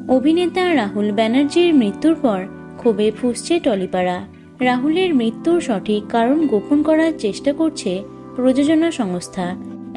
অভিনেতা রাহুল ব্যানার্জির মৃত্যুর পর ক্ষোভে ফুঁসছে টলিপাড়া। রাহুলের মৃত্যুর সঠিক কারণ গোপন করার চেষ্টা করছে প্রযোজনা সংস্থা।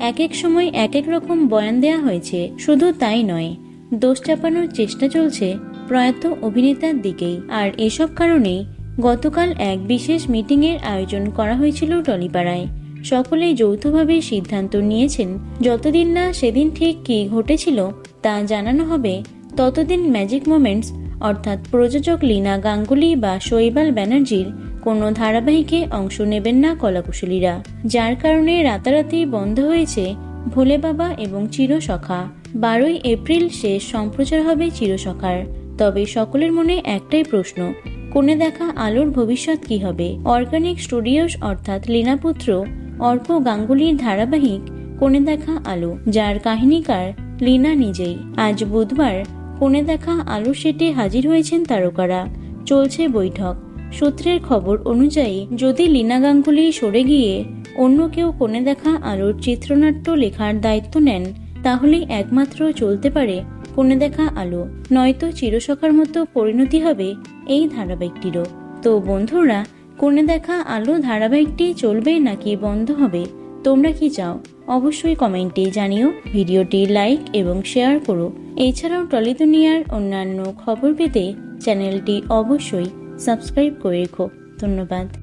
এক এক সময় এক এক রকম বয়ান দেয়া হয়েছে। শুধু তাই নয়, দোষ চাপানোর চেষ্টা চলছে প্রয়াত অভিনেতার দিকেই। আর এসব কারণেই গতকাল এক বিশেষ মিটিংয়ের আয়োজন করা হয়েছিল টলিপাড়ায়। সকলেই যৌথভাবে সিদ্ধান্ত নিয়েছেন, যতদিন না সেদিন ঠিক কী ঘটেছিল তা জানানো হবে, ততদিন ম্যাজিক মোমেন্টস অর্থাৎ প্রযোজক লীনা গাঙ্গুলি বা শৈবাল ব্যানার্জির কোনো ধারাবাহিকে অংশ নেবেন না কলাকুশলীরা। যার কারণে রাতারাতি বন্ধ হয়েছে ভোলে বাবা এবং চিরসখা। 12ই এপ্রিল শেষ সম্প্রচার হবে চিরসখার। তবে সকলের মনে একটাই প্রশ্ন, কোণে দেখা আলোর ভবিষ্যৎ কি হবে? অর্গানিক স্টুডিওস অর্থাৎ লীনাপুত্র অর্ক গাঙ্গুলির ধারাবাহিক কোণে দেখা আলো, যার কাহিনীকার লীনা নিজেই। আজ বুধবার কোণে দেখা আলো সেটে হাজির হয়েছেন তারকারা। চলছে বৈঠক। সূত্রের খবর অনুযায়ী যদি লীনা গাঙ্গুলি সরে গিয়ে অন্য কেউ কোণে দেখা আলোর চিত্রনাট্য লেখার দায়িত্ব নেন, তাহলেই একমাত্র চলতে পারে কোণে দেখা আলো, নয়তো চিরসখার মতো পরিণতি হবে এই ধারাবাহিকটিরও। তো বন্ধুরা, কোণে দেখা আলো ধারাবাহিকটি চলবে নাকি বন্ধ হবে? তোমরা কি চাও অবশ্যই কমেন্টে জানিও। ভিডিওটি লাইক এবং শেয়ার করো। এছাড়াও টলি দুনিয়ার অন্যান্য খবর পেতে চ্যানেলটি অবশ্যই সাবস্ক্রাইব করে রেখো। ধন্যবাদ।